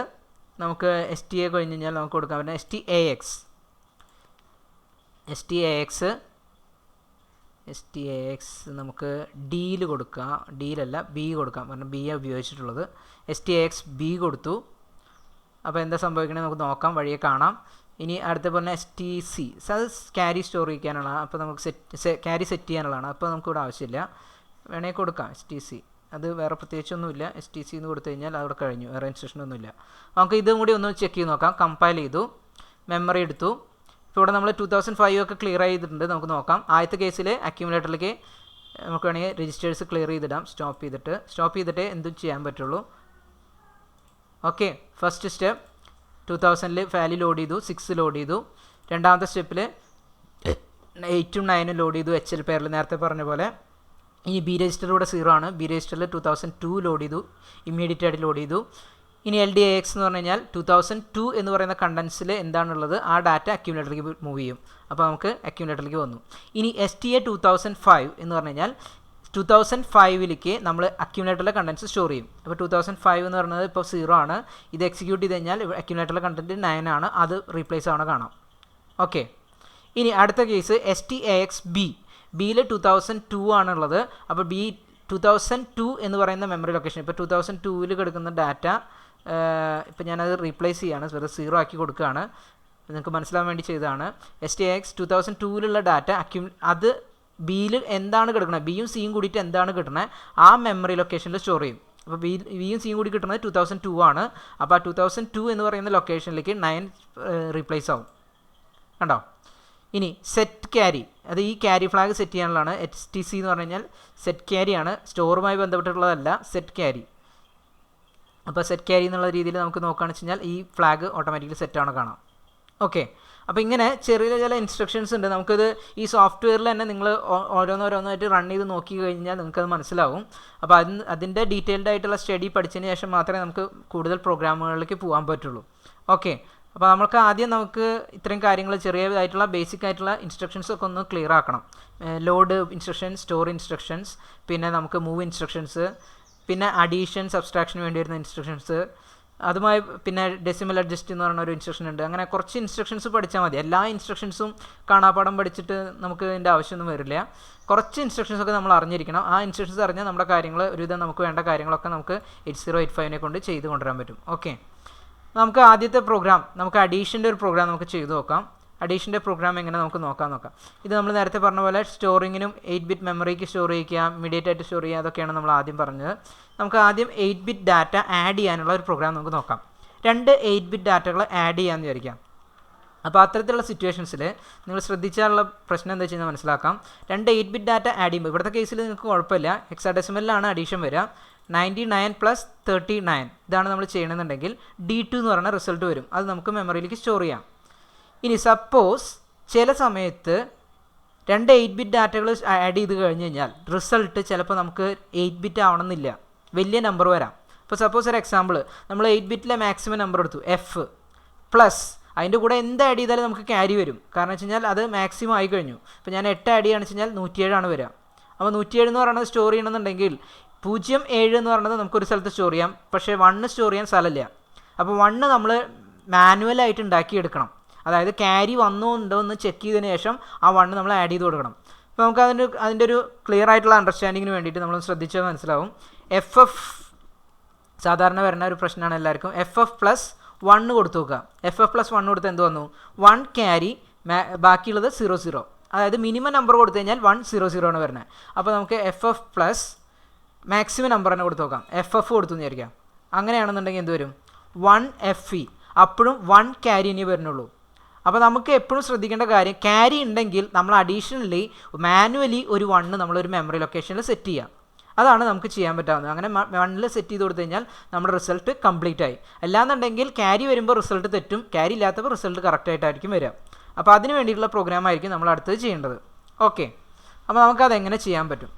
നമുക്ക് STA കഴിഞ്ഞ് കഴിഞ്ഞാൽ നമുക്ക് കൊടുക്കാൻ പറ്റുന്ന STAX നമുക്ക് ഡിയിൽ കൊടുക്കാം, ഡിയിലല്ല ബി കൊടുക്കാം, കാരണം ബി ഉപയോഗിച്ചിട്ടുള്ളത്. STAX B കൊടുത്തു. അപ്പോൾ എന്താ സംഭവിക്കണേ നമുക്ക് നോക്കാം, വഴിയെ കാണാം. ഇനി അടുത്ത പോലെ STC അത് ക്യാരി സ്റ്റോർ ചെയ്യാനുള്ള, അപ്പോൾ നമുക്ക് ക്യാരി സെറ്റ് ചെയ്യാനുള്ളതാണ്. അപ്പോൾ നമുക്കിവിടെ ആവശ്യമില്ല, വേണമെങ്കിൽ കൊടുക്കാം STC. അത് വേറെ പ്രത്യേകിച്ചൊന്നുമില്ല. STC എന്ന് കൊടുത്തു കഴിഞ്ഞാൽ അവിടെ കഴിഞ്ഞു, വേറെ ഇൻസ്ട്രക്ഷനൊന്നുമില്ല. നമുക്ക് ഇതും കൂടി ഒന്ന് ചെക്ക് ചെയ്ത് നോക്കാം. കമ്പൈൽ ചെയ്തു, മെമ്മറി എടുത്തു. ഇപ്പോൾ ഇവിടെ നമ്മൾ 2005 ഒക്കെ ക്ലിയർ ചെയ്തിട്ടുണ്ട്. നമുക്ക് നോക്കാം. ആദ്യത്തെ കേസിൽ അക്യുമുലേറ്ററിലേക്ക് നമുക്ക് വേണമെങ്കിൽ രജിസ്റ്റേഴ്സ് ക്ലിയർ ചെയ്തിടാം. സ്റ്റോപ്പ് ചെയ്തിട്ടേ എന്തും ചെയ്യാൻ പറ്റുള്ളൂ. Okay, first step 2000 value load ചെയ്തു, 6 ലോഡ് ചെയ്തു. രണ്ടാമത്തെ സ്റ്റെപ്പിൽ 8ഉം 9ഉം ലോഡ് ചെയ്തു HL പേരിൽ നേരത്തെ പറഞ്ഞ പോലെ. ഇനി ബി രജിസ്റ്ററിലൂടെ 0 ആണ്. ബി രജിസ്റ്ററിൽ 2002 ലോഡ് ചെയ്തു, ഇമ്മീഡിയറ്റ് ആയിട്ട് ലോഡ് ചെയ്തു. ഇനി LDAX എന്ന് പറഞ്ഞു കഴിഞ്ഞാൽ 2002 എന്ന് പറയുന്ന കണ്ടൻസിൽ എന്താണുള്ളത് ആ ഡാറ്റ അക്യുമുലേറ്ററിലേക്ക് മൂവ് ചെയ്യും. അപ്പോൾ നമുക്ക് അക്യുമുലേറ്ററിലേക്ക് വന്നു. ഇനി STA 2005 എന്ന് പറഞ്ഞു കഴിഞ്ഞാൽ 2005ലേക്ക് നമ്മൾ അക്യുമുലേറ്ററിലെ കണ്ടൻസ് സ്റ്റോർ ചെയ്യും. അപ്പോൾ 2005 എന്ന് പറയുന്നത് ഇപ്പോൾ 0 ആണ്. ഇത് എക്സിക്യൂട്ട് ചെയ്ത് കഴിഞ്ഞാൽ അക്യുമുലേറ്ററിലെ കണ്ടൻറ്റ് 9 ആണ്, അത് റീപ്ലേസ് ആവണ കാണാം. ഓക്കെ, ഇനി അടുത്ത കേസ് STAX ബിയിൽ 2002 ആണുള്ളത്. അപ്പോൾ 2002 എന്ന് പറയുന്ന മെമ്മറി ലൊക്കേഷൻ, ഇപ്പോൾ 2002ൽ കിടക്കുന്ന ഡാറ്റ ഇപ്പോൾ ഞാനത് റീപ്ലേസ് ചെയ്യുകയാണ്, വെറുതെ 0 ആക്കി കൊടുക്കുകയാണ്, നിങ്ങൾക്ക് മനസ്സിലാവാൻ വേണ്ടി ചെയ്തതാണ്. STAX 2002ലുള്ള ഡാറ്റ അത് ബിയിൽ എന്താണ് കിടക്കുന്നത്, ബിയും സിയും കൂടിയിട്ട് എന്താണ് കിട്ടുന്നത് ആ മെമ്മറി ലൊക്കേഷനിൽ സ്റ്റോർ ചെയ്യും. അപ്പോൾ ബിയും സിയും കൂടി കിട്ടുന്നത് 2002 ആണ്. അപ്പോൾ ആ 2002 എന്ന് പറയുന്ന ലൊക്കേഷനിലേക്ക് 9 റീപ്ലേസ് ആവും. കണ്ടോ? ഇനി സെറ്റ് ക്യാരി, അത് ഈ ക്യാരി ഫ്ലാഗ് സെറ്റ് ചെയ്യാനുള്ളതാണ്. STC എന്ന് പറഞ്ഞു കഴിഞ്ഞാൽ സെറ്റ് ക്യാരിയാണ്, സ്റ്റോറുമായി ബന്ധപ്പെട്ടിട്ടുള്ളതല്ല, സെറ്റ് ക്യാരി. അപ്പോൾ സെറ്റ് ക്യാരി എന്നുള്ള രീതിയിൽ നമുക്ക് നോക്കുകയാണെന്ന് വെച്ച് കഴിഞ്ഞാൽ ഈ ഫ്ലാഗ് ഓട്ടോമാറ്റിക്കലി സെറ്റാണ് കാണാം. ഓക്കെ, അപ്പോൾ ഇങ്ങനെ ചെറിയ ചില ഇൻസ്ട്രക്ഷൻസ് ഉണ്ട്. നമുക്കത് ഈ സോഫ്റ്റ്വെയറിൽ തന്നെ നിങ്ങൾ ഓരോന്നോരോന്നായിട്ട് റൺ ചെയ്ത് നോക്കി കഴിഞ്ഞാൽ നിങ്ങൾക്കത് മനസ്സിലാവും. അപ്പോൾ അതിൻ്റെ ഡീറ്റെയിൽഡ് ആയിട്ടുള്ള സ്റ്റഡി പഠിച്ചതിന് ശേഷം മാത്രമേ നമുക്ക് കൂടുതൽ പ്രോഗ്രാമുകളിലേക്ക് പോകാൻ പറ്റുള്ളൂ. ഓക്കെ, അപ്പോൾ നമുക്ക് ഇത്രയും കാര്യങ്ങൾ ചെറിയതായിട്ടുള്ള ബേസിക് ആയിട്ടുള്ള ഇൻസ്ട്രക്ഷൻസ് ഒക്കെ ഒന്ന് ക്ലിയർ ആക്കണം. ലോഡ് ഇൻസ്ട്രക്ഷൻസ്, സ്റ്റോർ ഇൻസ്ട്രക്ഷൻസ്, പിന്നെ നമുക്ക് മൂവ് ഇൻസ്ട്രക്ഷൻസ്, പിന്നെ അഡീഷൻ സബ്സ്ട്രാക്ഷന് വേണ്ടി വരുന്ന ഇൻസ്ട്രക്ഷൻസ്, അതുമായി പിന്നെ ഡെസിമൽ അഡ്ജസ്റ്റ് എന്ന് പറയുന്ന ഒരു ഇൻസ്ട്രക്ഷൻ ഉണ്ട്. അങ്ങനെ കുറച്ച് ഇൻസ്ട്രക്ഷൻസ് പഠിച്ചാൽ മതി. എല്ലാ ഇൻസ്ട്രക്ഷൻസും കാണാപ്പാടം പഠിച്ചിട്ട് നമുക്ക് ഇതിൻ്റെ ആവശ്യമൊന്നും വരില്ല. കുറച്ച് ഇൻസ്ട്രക്ഷൻസൊക്കെ നമ്മൾ അറിഞ്ഞിരിക്കണം. ആ ഇൻസ്ട്രക്ഷൻസ് അറിഞ്ഞാൽ നമ്മുടെ കാര്യങ്ങൾ ഒരുവിധം നമുക്ക് വേണ്ട കാര്യങ്ങളൊക്കെ നമുക്ക് 8085 കൊണ്ട് ചെയ്ത് കൊണ്ടുവരാൻ പറ്റും. ഓക്കെ, നമുക്ക് ആദ്യത്തെ പ്രോഗ്രാം, നമുക്ക് അഡീഷൻ്റെ ഒരു പ്രോഗ്രാം നമുക്ക് ചെയ്ത് നോക്കാം. അഡീഷൻ്റെ പ്രോഗ്രാം എങ്ങനെ നമുക്ക് നോക്കാം. ഇത് നമ്മൾ നേരത്തെ പറഞ്ഞ പോലെ സ്റ്റോറിങ്ങിനും 8-bit മെമ്മറിക്ക് സ്റ്റോർ ചെയ്യുക, ഇമ്മീഡിയറ്റ് ആയിട്ട് സ്റ്റോർ ചെയ്യുക, അതൊക്കെയാണ് നമ്മൾ ആദ്യം പറഞ്ഞത്. നമുക്ക് ആദ്യം 8-bit ഡാറ്റ ആഡ് ചെയ്യാനുള്ള ഒരു പ്രോഗ്രാം നമുക്ക് നോക്കാം. 2 8-bit ഡാറ്റകൾ ആഡ് ചെയ്യാമെന്ന് വിചാരിക്കാം. അപ്പോൾ അത്തരത്തിലുള്ള സിറ്റുവേഷൻസിൽ നിങ്ങൾ ശ്രദ്ധിച്ചാലുള്ള പ്രശ്നം എന്താ വെച്ച് കഴിഞ്ഞാൽ മനസ്സിലാക്കാം. 2 8-bit ഡാറ്റ ആഡ് ചെയ്യുമ്പോൾ ഇവിടുത്തെ കേസിൽ നിങ്ങൾക്ക് കുഴപ്പമില്ല, ഹെക്സാഡെസിമലിലാണ് അഡീഷൻ വരിക. 99 + 39 ഇതാണ് നമ്മൾ ചെയ്യണമെന്നുണ്ടെങ്കിൽ D2 എന്ന് പറയുന്ന റിസൾട്ട് വരും. അത് നമുക്ക് മെമ്മറിയിലേക്ക് സ്റ്റോർ ചെയ്യാം. ഇനി സപ്പോസ് ചില സമയത്ത് 2 8-bit ഡാറ്റകൾ ആഡ് ചെയ്ത് കഴിഞ്ഞ് കഴിഞ്ഞാൽ റിസൾട്ട് ചിലപ്പോൾ നമുക്ക് 8-bit ആവണമെന്നില്ല, വലിയ നമ്പർ വരാം. ഇപ്പോൾ സപ്പോസ് ഒരു എക്സാമ്പിൾ, നമ്മൾ 8-bitലെ മാക്സിമം നമ്പർ എടുത്തു F പ്ലസ് അതിൻ്റെ കൂടെ എന്ത് ആഡ് ചെയ്താലും നമുക്ക് ക്യാരി വരും. കാരണം വെച്ച് കഴിഞ്ഞാൽ അത് മാക്സിമം ആയി കഴിഞ്ഞു. ഇപ്പോൾ ഞാൻ 8 ആഡ് ചെയ്യുകയാണെന്ന് വെച്ച് കഴിഞ്ഞാൽ 107 ആണ് വരിക. അപ്പോൾ 107 എന്ന് പറയുന്നത് സ്റ്റോർ ചെയ്യണമെന്നുണ്ടെങ്കിൽ 0.7 എന്ന് പറയുന്നത് നമുക്കൊരു സ്ഥലത്ത് സ്റ്റോർ ചെയ്യാം, പക്ഷേ 1 സ്റ്റോർ ചെയ്യാൻ സ്ഥലമില്ല. അപ്പോൾ 1 നമ്മൾ മാനുവലായിട്ട് ഉണ്ടാക്കിയെടുക്കണം. അതായത് ക്യാരി വന്നോ ഉണ്ടോ എന്ന് ചെക്ക് ചെയ്തതിന് ശേഷം ആ 1 നമ്മൾ ആഡ് ചെയ്ത് കൊടുക്കണം. അപ്പോൾ നമുക്ക് അതിൻ്റെ ഒരു ക്ലിയർ ആയിട്ടുള്ള അണ്ടർസ്റ്റാൻഡിങ്ങിന് വേണ്ടിയിട്ട് നമ്മൾ ശ്രദ്ധിച്ചാൽ മനസ്സിലാവും. FF സാധാരണ വരുന്ന ഒരു പ്രശ്നമാണ് എല്ലാവർക്കും. FF പ്ലസ് 1 കൊടുത്തു നോക്കുക. FF പ്ലസ് 1 കൊടുത്ത് എന്ത് വന്നു? 1 ക്യാരി, ബാക്കിയുള്ളത് 0 അതായത് മിനിമം നമ്പർ കൊടുത്തു കഴിഞ്ഞാൽ 100 ആണ് വരുന്നത്. അപ്പോൾ നമുക്ക് FF പ്ലസ് മാക്സിമം നമ്പർ തന്നെ കൊടുത്ത് നോക്കാം. FF കൊടുത്തു എന്ന് വിചാരിക്കാം. അങ്ങനെയാണെന്നുണ്ടെങ്കിൽ എന്ത് വരും? 1FE. അപ്പോഴും 1 ക്യാരി ഇനി വരുന്നുള്ളൂ. അപ്പോൾ നമുക്ക് എപ്പോഴും ശ്രദ്ധിക്കേണ്ട കാര്യം, ക്യാരി ഉണ്ടെങ്കിൽ നമ്മൾ അഡീഷണലി മാനുവലി ഒരു 1 നമ്മളൊരു മെമ്മറി ലൊക്കേഷനിൽ സെറ്റ് ചെയ്യാം. അതാണ് നമുക്ക് ചെയ്യാൻ പറ്റാവുന്നത്. അങ്ങനെ 1 സെറ്റ് ചെയ്ത് കൊടുത്തു കഴിഞ്ഞാൽ നമ്മുടെ റിസൾട്ട് കംപ്ലീറ്റ് ആയി. അല്ലാന്നുണ്ടെങ്കിൽ ക്യാരി വരുമ്പോൾ റിസൾട്ട് തെറ്റും, ക്യാരി ഇല്ലാത്തപ്പോൾ റിസൾട്ട് കറക്റ്റായിട്ടായിരിക്കും വരിക. അപ്പോൾ അതിന് വേണ്ടിയിട്ടുള്ള പ്രോഗ്രാം ആയിരിക്കും നമ്മൾ അടുത്തത് ചെയ്യേണ്ടത്. ഓക്കെ, അപ്പോൾ നമുക്കതെങ്ങനെ ചെയ്യാൻ പറ്റും?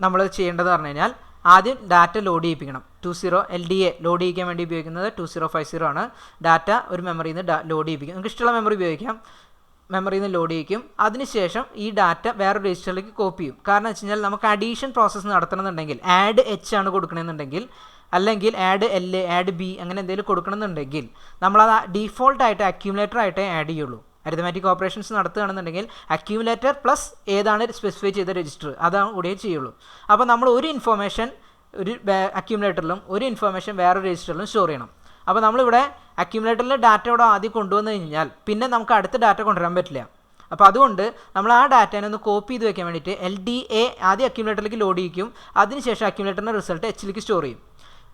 നമ്മൾ ചെയ്യേണ്ടത് പറഞ്ഞു കഴിഞ്ഞാൽ ആദ്യം ഡാറ്റ ലോഡ് ചെയ്യിപ്പിക്കണം. 20 LDA ലോഡ് ചെയ്യിക്കാൻ വേണ്ടി ഉപയോഗിക്കുന്നത് 2050 ആണ്. ഡാറ്റ ഒരു മെമ്മറിയിൽ നിന്ന് ലോഡ് ചെയ്യിപ്പിക്കും. നമുക്ക് ഇഷ്ടമുള്ള മെമ്മറി ഉപയോഗിക്കാം. മെമ്മറിയിൽ നിന്ന് ലോഡ് ചെയ്യിക്കും. അതിനുശേഷം ഈ ഡാറ്റ വേറൊരു രജിസ്റ്ററിലേക്ക് കോപ്പി ചെയ്യും. കാരണം വെച്ച് കഴിഞ്ഞാൽ നമുക്ക് അഡീഷൻ പ്രോസസ്സ് നടത്തണമെന്നുണ്ടെങ്കിൽ ആഡ് H ആണ് കൊടുക്കണമെന്നുണ്ടെങ്കിൽ, അല്ലെങ്കിൽ ആഡ് L, ആഡ് B അങ്ങനെ എന്തെങ്കിലും കൊടുക്കണമെന്നുണ്ടെങ്കിൽ നമ്മളത് ഡീഫോൾട്ടായിട്ട് അക്യൂമുലേറ്റർ ആയിട്ടേ ആഡ് ചെയ്യുള്ളൂ. അരിത്തമാറ്റിക് ഓപ്പറേഷൻസ് നടത്തുകയാണെന്നുണ്ടെങ്കിൽ അക്യൂമുലേറ്റർ പ്ലസ് ഏതാണ് സ്പെസിഫൈ ചെയ്ത രജിസ്റ്റർ അതാണ് കൂടിയേ ചെയ്യുള്ളൂ. അപ്പോൾ നമ്മൾ ഒരു ഇൻഫോർമേഷൻ ഒരു അക്യൂമുലേറ്ററിലും ഒരു ഇൻഫോർമേഷൻ വേറൊരു രജിസ്റ്ററിലും സ്റ്റോർ ചെയ്യണം. അപ്പോൾ നമ്മളിവിടെ അക്യൂമുലേറ്ററിൽ ഡാറ്റ ഇവിടെ ആദ്യം കൊണ്ടുവന്നു കഴിഞ്ഞാൽ പിന്നെ നമുക്ക് അടുത്ത ഡാറ്റ കൊണ്ടുവരാൻ പറ്റില്ല. അപ്പോൾ അതുകൊണ്ട് നമ്മൾ ആ ഡാറ്റേനെ ഒന്ന് കോപ്പി ചെയ്ത് വെക്കാൻ വേണ്ടിയിട്ട് LDA ആദ്യം അക്യൂമുലേറ്ററിലേക്ക് ലോഡ് ചെയ്യിക്കും. അതിനുശേഷം അക്യൂമുലേറ്ററിൻ്റെ റിസൾട്ട് Hലേക്ക് സ്റ്റോർ ചെയ്യും.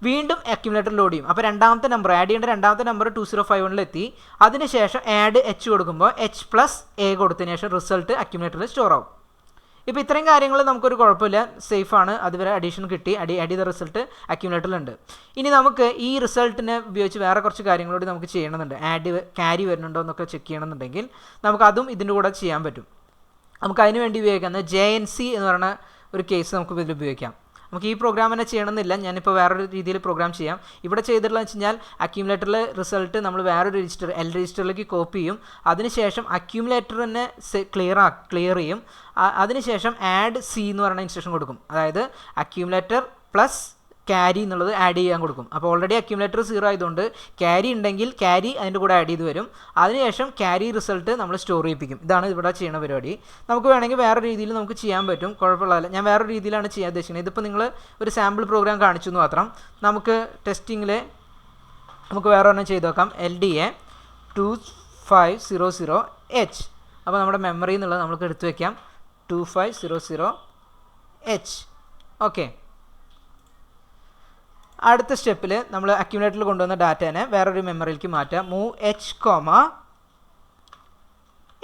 വീണ്ടും അക്യൂമുലേറ്റർ ലോഡ് ചെയ്യും. അപ്പോൾ രണ്ടാമത്തെ നമ്പർ ആഡ് ചെയ്യേണ്ട രണ്ടാമത്തെ നമ്പർ 2051 എത്തി. അതിനുശേഷം ആഡ് H കൊടുക്കുമ്പോൾ H പ്ലസ് A കൊടുത്തതിന് ശേഷം റിസൾട്ട് അക്യൂമുലേറ്ററിൽ സ്റ്റോർ ആവും. ഇപ്പോൾ ഇത്രയും കാര്യങ്ങൾ നമുക്കൊരു കുഴപ്പമില്ല, സേഫാണ്. അതുവരെ അഡീഷൻ കിട്ടി, ആഡ് ചെയ്ത റിസൾട്ട് അക്യൂമുലേറ്ററിലുണ്ട്. ഇനി നമുക്ക് ഈ റിസൾട്ടിനെ ഉപയോഗിച്ച് വേറെ കുറച്ച് കാര്യങ്ങളോട് നമുക്ക് ചെയ്യണമെന്നുണ്ട്. ക്യാരി വരുന്നുണ്ടോ എന്നൊക്കെ ചെക്ക് ചെയ്യണമെന്നുണ്ടെങ്കിൽ നമുക്കതും ഇതിൻ്റെ കൂടെ ചെയ്യാൻ പറ്റും. നമുക്ക് അതിന് വേണ്ടി ഉപയോഗിക്കുന്നത് JNC എന്ന് പറയുന്ന ഒരു കേസ് നമുക്ക് ഇതിൽ ഉപയോഗിക്കാം. നമുക്ക് ഈ പ്രോഗ്രാം തന്നെ ചെയ്യണമെന്നില്ല, ഞാനിപ്പോൾ വേറൊരു രീതിയിൽ പ്രോഗ്രാം ചെയ്യാം. ഇവിടെ ചെയ്തിട്ടുള്ളതെന്ന് വെച്ച് കഴിഞ്ഞാൽ അക്യൂമുലേറ്ററിൽ റിസൾട്ട് നമ്മൾ വേറൊരു രജിസ്റ്റർ L രജിസ്റ്ററിലേക്ക് കോപ്പി ചെയ്യും. അതിനുശേഷം അക്യൂമുലേറ്ററിനെ ക്ലിയർ ചെയ്യും. അതിനുശേഷം ആഡ് C എന്ന് പറയുന്ന ഇൻസ്ട്രക്ഷൻ കൊടുക്കും. അതായത് അക്യൂമുലേറ്റർ പ്ലസ് ക്യാരി എന്നുള്ളത് ആഡ് ചെയ്യാൻ കൊടുക്കും. അപ്പോൾ ഓൾറെഡി അക്യൂമുലേറ്റർ 0 ആയതുകൊണ്ട് ക്യാരി ഉണ്ടെങ്കിൽ ക്യാരി അതിൻ്റെ കൂടെ ആഡ് ചെയ്ത് വരും. അതിനുശേഷം ക്യാരി റിസൾട്ട് നമ്മൾ സ്റ്റോർ ചെയ്യിപ്പിക്കും. ഇതാണ് ഇവിടെ ചെയ്യുന്ന പരിപാടി. നമുക്ക് വേണമെങ്കിൽ വേറെ രീതിയിൽ നമുക്ക് ചെയ്യാൻ പറ്റും, കുഴപ്പമുള്ളതല്ല. ഞാൻ വേറൊരു രീതിയിലാണ് ചെയ്യാൻ ഉദ്ദേശിക്കുന്നത്. ഇതിപ്പോൾ നിങ്ങൾ ഒരു സാമ്പിൾ പ്രോഗ്രാം കാണിച്ചു എന്ന് മാത്രം. നമുക്ക് ടെസ്റ്റിങ്ങിൽ നമുക്ക് വേറെ ഒരെണ്ണം ചെയ്ത് നോക്കാം. LDA 2500H. അപ്പോൾ നമ്മുടെ മെമ്മറി എന്നുള്ളത് നമുക്ക് എടുത്തു വയ്ക്കാം 2500H. ഓക്കെ, അടുത്ത സ്റ്റെപ്പിൽ നമ്മൾ അക്യൂമുലേറ്ററിൽ കൊണ്ടുവന്ന ഡാറ്റേനെ വേറൊരു മെമ്മറിയിലേക്ക് മാറ്റാം. Move H,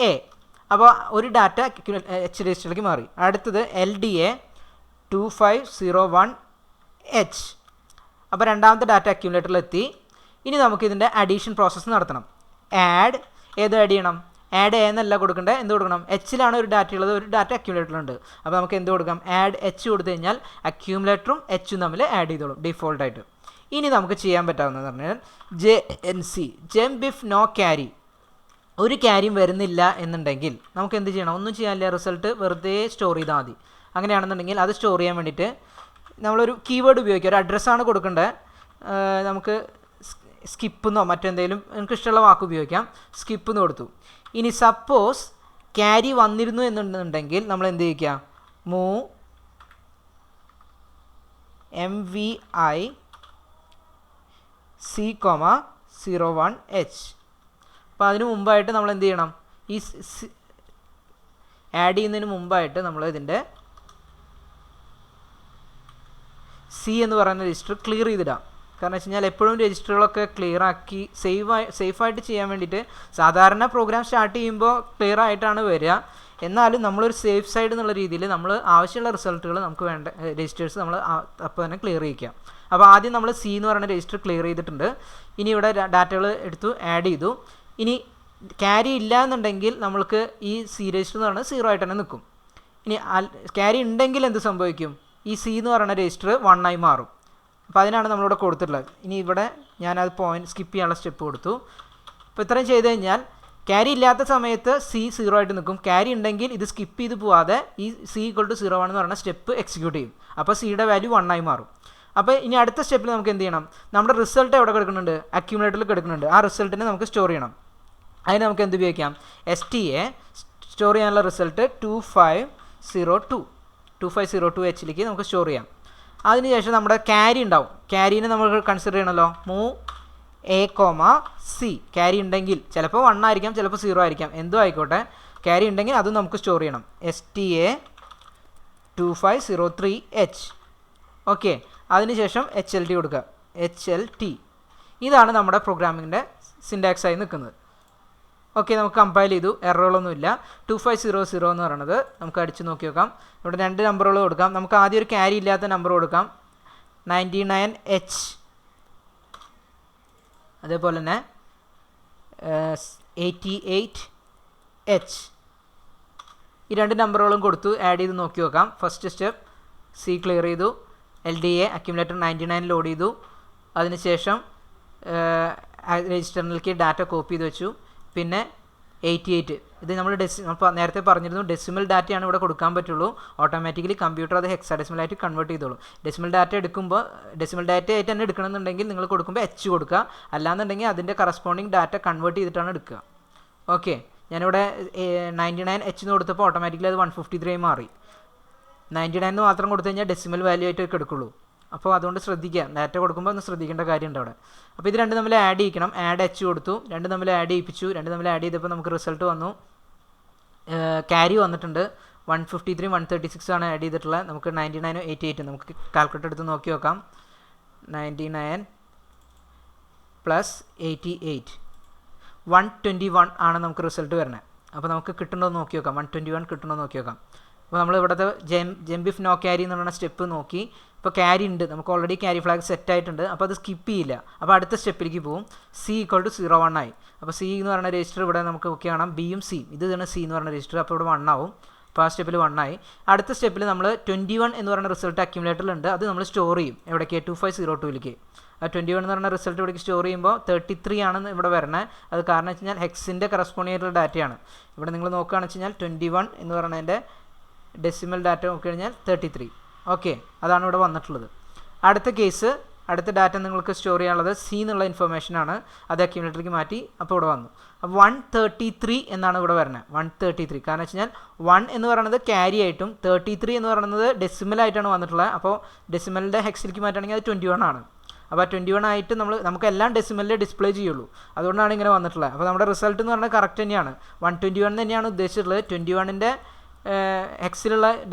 A. അപ്പോൾ ഒരു ഡാറ്റ H രജിസ്റ്ററിലേക്ക് മാറി. അടുത്തത് LDA 2501H. അപ്പോൾ രണ്ടാമത്തെ ഡാറ്റ അക്യൂമുലേറ്ററിലെത്തി. ഇനി നമുക്ക് ഇതിൻ്റെ അഡീഷൻ പ്രോസസ്സ് നടത്തണം. ആഡ് ഏത് ആഡ് ചെയ്യണം? ആഡ് A എന്നല്ല കൊടുക്കേണ്ടത്, എന്ത് കൊടുക്കണം? Hലാണ് ഒരു ഡാറ്റ ഉള്ളത്, ഒരു ഡാറ്റ അക്യൂമുലേറ്ററിലുണ്ട്. അപ്പോൾ നമുക്ക് എന്ത് കൊടുക്കാം? ആഡ് H കൊടുത്തു കഴിഞ്ഞാൽ അക്യൂമുലേറ്ററും Hഉം തമ്മിൽ ആഡ് ചെയ്തോളും ഡീഫോൾട്ടായിട്ട്. ഇനി നമുക്ക് ചെയ്യാൻ പറ്റാവുന്നതെന്ന് പറഞ്ഞാൽ JNC, jump if no carry. ഒരു ക്യാരിയും വരുന്നില്ല എന്നുണ്ടെങ്കിൽ നമുക്ക് എന്ത് ചെയ്യണം? ഒന്നും ചെയ്യാനില്ല, റിസൾട്ട് വെറുതെ സ്റ്റോർ ചെയ്താൽ മതി. അങ്ങനെയാണെന്നുണ്ടെങ്കിൽ അത് സ്റ്റോർ ചെയ്യാൻ വേണ്ടിയിട്ട് നമ്മളൊരു കീവേഡ് ഉപയോഗിക്കുക. ഒരു അഡ്രസ്സാണ് കൊടുക്കേണ്ടത്. നമുക്ക് സ്കിപ്പെന്നോ മറ്റെന്തെങ്കിലും നിങ്ങൾക്ക് ഇഷ്ടമുള്ള വാക്ക് ഉപയോഗിക്കാം. സ്കിപ്പ് എന്ന് കൊടുത്തു. ഇനി സപ്പോസ് ക്യാരി വന്നിരുന്നു എന്നുണ്ടെങ്കിൽ നമ്മൾ എന്ത് ചെയ്യുക? Move MVI C,01H. അപ്പോൾ അതിന് മുമ്പായിട്ട് നമ്മൾ എന്ത് ചെയ്യണം? ഈ ആഡ് ചെയ്യുന്നതിന് മുമ്പായിട്ട് നമ്മൾ ഇതിൻ്റെ C എന്ന് പറയുന്ന രജിസ്റ്റർ ക്ലിയർ ചെയ്തിടാം. കാരണം വെച്ച് കഴിഞ്ഞാൽ എപ്പോഴും രജിസ്റ്ററുകളൊക്കെ ക്ലിയർ ആക്കി സേഫായിട്ട് ചെയ്യാൻ വേണ്ടിയിട്ട് സാധാരണ പ്രോഗ്രാം സ്റ്റാർട്ട് ചെയ്യുമ്പോൾ ക്ലിയർ ആയിട്ടാണ് വരിക. എന്നാലും നമ്മളൊരു സേഫ് സൈഡ് എന്നുള്ള രീതിയിൽ നമ്മൾ ആവശ്യമുള്ള റിസൾട്ടുകൾ നമുക്ക് വേണ്ട രജിസ്റ്റേഴ്സ് നമ്മൾ അപ്പോൾ തന്നെ ക്ലിയർ ചെയ്യിക്കുക. അപ്പോൾ ആദ്യം നമ്മൾ C എന്ന് പറയുന്ന രജിസ്റ്റർ ക്ലിയർ ചെയ്തിട്ടുണ്ട്. ഇനി ഇവിടെ ഡാറ്റകൾ എടുത്തു ആഡ് ചെയ്തു. ഇനി ക്യാരി ഇല്ല എന്നുണ്ടെങ്കിൽ നമ്മൾക്ക് ഈ C രജിസ്റ്റർ എന്ന് പറയുന്നത് 0 ആയിട്ട് തന്നെ നിൽക്കും. ഇനി ക്യാരി ഉണ്ടെങ്കിൽ എന്ത് സംഭവിക്കും? ഈ C എന്ന് പറയുന്ന രജിസ്റ്റർ 1 ആയി മാറും. അപ്പോൾ അതിനാണ് നമ്മളിവിടെ കൊടുത്തിട്ടുള്ളത്. ഇനി ഇവിടെ ഞാനത് സ്കിപ്പ് ചെയ്യാനുള്ള സ്റ്റെപ്പ് കൊടുത്തു. അപ്പോൾ ഇത്രയും ചെയ്ത് കഴിഞ്ഞാൽ ക്യാരി ഇല്ലാത്ത സമയത്ത് സി 0 ആയിട്ട് നിൽക്കും. ക്യാരി ഉണ്ടെങ്കിൽ ഇത് സ്കിപ്പ് ചെയ്ത് പോവാതെ ഈ സി = 0 ആണെന്ന് പറയുന്ന സ്റ്റെപ്പ് എക്സിക്യൂട്ട് ചെയ്യും. അപ്പോൾ സിയുടെ വാല്യൂ 1 ആയി മാറും. അപ്പോൾ ഇനി അടുത്ത സ്റ്റെപ്പിൽ നമുക്ക് എന്ത് ചെയ്യണം? നമ്മുടെ റിസൾട്ട് എവിടെ കിടക്കുന്നുണ്ട്? അക്യൂമുലേറ്ററിൽ കിടക്കുന്നുണ്ട്. ആ റിസൾട്ടിനെ നമുക്ക് സ്റ്റോർ ചെയ്യണം. അതിന് നമുക്ക് എന്ത് ഉപയോഗിക്കാം? STA സ്റ്റോർ ചെയ്യാനുള്ള റിസൾട്ട് 2502Hലേക്ക് നമുക്ക് സ്റ്റോർ ചെയ്യാം. അതിനുശേഷം നമ്മുടെ ക്യാരി ഉണ്ടാവും. ക്യാരീനെ നമ്മൾ കൺസിഡർ ചെയ്യണമല്ലോ. Move A, C. ക്യാരി ഉണ്ടെങ്കിൽ ചിലപ്പോൾ 1 ആയിരിക്കാം, ചിലപ്പോൾ 0 ആയിരിക്കാം, എന്തോ ആയിക്കോട്ടെ. ക്യാരി ഉണ്ടെങ്കിൽ അതും നമുക്ക് സ്റ്റോർ ചെയ്യണം. STA 2503H. ഓക്കെ, അതിനുശേഷം HLT കൊടുക്കുക. HLT ഇതാണ് നമ്മുടെ പ്രോഗ്രാമിങ്ങിൻ്റെ സിൻടാക്സ് ആയി നിൽക്കുന്നത്. ഓക്കെ, നമുക്ക് കമ്പൈൽ ചെയ്തു. എററുകളൊന്നുമില്ല. 2500 എന്ന് പറയുന്നത് നമുക്ക് അടിച്ച് നോക്കി നോക്കാം. ഇവിടെ 2 നമ്പറുകൾ കൊടുക്കാം. നമുക്ക് ആദ്യം ഒരു ക്യാരി ഇല്ലാത്ത നമ്പർ കൊടുക്കാം, 99H. അതേപോലെ തന്നെ 88H. ഈ 2 നമ്പറുകളും കൊടുത്തു. ആഡ് ചെയ്ത് നോക്കി നോക്കാം. ഫസ്റ്റ് സ്റ്റെപ്പ് സി ക്ലിയർ ചെയ്തു. LDA അക്യുമുലേറ്റർ 99 ലോഡ് ചെയ്തു. അതിനുശേഷം രജിസ്റ്ററിലേക്ക് ഡാറ്റ കോപ്പി ചെയ്ത് വെച്ചു. പിന്നെ 88 ഇത് നമ്മൾ നേരത്തെ പറഞ്ഞിരുന്നു, ഡെസിമൽ ഡാറ്റയാണ് ഇവിടെ കൊടുക്കാൻ പറ്റുള്ളൂ. ഓട്ടോമാറ്റിക്കലി കമ്പ്യൂട്ടർ അത് ഹെക്സാഡെസിമലായിട്ട് കൺവേർട്ട് ചെയ്തോളും. ഡെസിമൽ ഡാറ്റ എടുക്കുമ്പോൾ ഡെസിമൽ ഡാറ്റ ആയിട്ട് തന്നെ എടുക്കണമെന്നുണ്ടെങ്കിൽ നിങ്ങൾ കൊടുക്കുമ്പോൾ H കൊടുക്കുക. അല്ലാന്നുണ്ടെങ്കിൽ അതിൻ്റെ കറസ്പോണ്ടിങ് ഡാറ്റ കൺവേർട്ട് ചെയ്തിട്ടാണ് എടുക്കുക. ഓക്കെ, ഞാനിവിടെ 99H എന്ന് കൊടുത്തപ്പോൾ ഓട്ടോമാറ്റിക്കലി അത് 153 മാറി. 99 മാത്രം കൊടുത്തു കഴിഞ്ഞാൽ ഡെസിമൽ വാല്യൂ ആയിട്ട് എടുക്കുള്ളൂ. അപ്പോൾ അതുകൊണ്ട് ശ്രദ്ധിക്കുക, ഡാറ്റ കൊടുക്കുമ്പോൾ ഒന്ന് ശ്രദ്ധിക്കേണ്ട കാര്യമുണ്ട് അവിടെ. അപ്പോൾ ഇത് 2 തമ്മിൽ ആഡ് ചെയ്യിക്കണം. ആഡ് H കൊടുത്തു. 2 തമ്മിൽ ആഡ് ചെയ്യിപ്പിച്ചു. 2 തമ്മിൽ ആഡ് ചെയ്തപ്പോൾ നമുക്ക് റിസൾട്ട് വന്നു. ക്യാരി വന്നിട്ടുണ്ട്. 153 136 ആണ് ആഡ് ചെയ്തിട്ടുള്ളത്. നമുക്ക് 99 88 നമുക്ക് കാൽക്കുലേറ്റർ എടുത്ത് നോക്കി നോക്കാം. 99 + 88 121 ആണ് നമുക്ക് റിസൾട്ട് വരുന്നത്. അപ്പോൾ നമുക്ക് കിട്ടണോ എന്ന് നോക്കി നോക്കാം. 121 കിട്ടണോ എന്ന് നോക്കി നോക്കാം. അപ്പോൾ നമ്മൾ ഇവിടുത്തെ ജംപ് നോ ക്യാരി എന്ന് പറയുന്ന സ്റ്റെപ്പ് നോക്കി. ഇപ്പോൾ ക്യാരി ഉണ്ട്, നമുക്ക് ഓൾറെഡി ക്യാരി ഫ്ലാഗ് സെറ്റ് ആയിട്ടുണ്ട്. അപ്പോൾ അത് സ്കിപ്പ് ചെയ്യില്ല. അപ്പോൾ അടുത്ത സ്റ്റെപ്പിലേക്ക് പോകും. C = 01 ആയി. അപ്പോൾ C എന്ന് പറയുന്ന രജിസ്റ്റർ ഇവിടെ നമുക്ക് ഓക്കെ കാണാം. Bയും C ഇതാണ് C എന്ന് പറയുന്ന രജിസ്റ്റർ. അപ്പോൾ ഇവിടെ 1 ആവും. അപ്പോൾ ആ സ്റ്റെപ്പിൽ 1 ആയി. അടുത്ത സ്റ്റെപ്പിൽ നമ്മൾ 21 എന്ന് പറയുന്ന റിസൾട്ട് അക്യുമുലേറ്ററിലുണ്ട്. അത് നമ്മൾ സ്റ്റോർ ചെയ്യും. എവിടേക്ക്? 2502ലേക്ക്. ആ 21 എന്ന് പറയുന്ന റിസൾട്ട് ഇവിടേക്ക് സ്റ്റോർ ചെയ്യുമ്പോൾ 33 ആണെന്ന് ഇവിടെ വരണേ. അത് കാരണം വെച്ച് കഴിഞ്ഞാൽ ഹെക്സിൻ്റെ കറസ്പോണ്ടിങ് ആയിട്ടുള്ള ഡാറ്റയാണ്. ഇവിടെ നിങ്ങൾ നോക്കുകയാണെന്ന് വെച്ച് കഴിഞ്ഞാൽ 21 എന്ന് പറയുന്നതിൻ്റെ ഡെസിമൽ ഡാറ്റ നോക്കി കഴിഞ്ഞാൽ 33. ഓക്കെ, അതാണ് ഇവിടെ വന്നിട്ടുള്ളത്. അടുത്ത കേസ്, അടുത്ത ഡാറ്റ നിങ്ങൾക്ക് സ്റ്റോർ ചെയ്യാനുള്ളത് C എന്നുള്ള ഇൻഫർമേഷനാണ്. അത് അക്യുമുലേറ്ററിലേക്ക് മാറ്റി. അപ്പോൾ ഇവിടെ വന്നു. അപ്പോൾ 133 എന്നാണ് ഇവിടെ വരുന്നത്. 133 കാരണം വെച്ച് കഴിഞ്ഞാൽ 1 എന്ന് പറയുന്നത് ക്യാരി ആയിട്ടും 33 എന്ന് പറയുന്നത് ഡെസിമലായിട്ടാണ് വന്നിട്ടുള്ളത്. അപ്പോൾ ഡെസിമലിൻ്റെ ഹെക്സിലേക്ക് മാറ്റുകയാണെങ്കിൽ അത് 21 ആണ്. അപ്പോൾ 21 ആയിട്ട് നമുക്ക് എല്ലാം ഡെസിമലിൽ ഡിസ്പ്ലേ ചെയ്യുള്ളൂ. അതുകൊണ്ടാണ് ഇങ്ങനെ വന്നിട്ടുള്ളത്. അപ്പോൾ നമ്മുടെ റിസൾട്ട് എന്ന് പറഞ്ഞാൽ കറക്റ്റ് തന്നെയാണ്. 121 തന്നെയാണ് ഉദ്ദേശിച്ചിട്ടുള്ളത്. 21ൻ്റെ എക്സിലുള്ള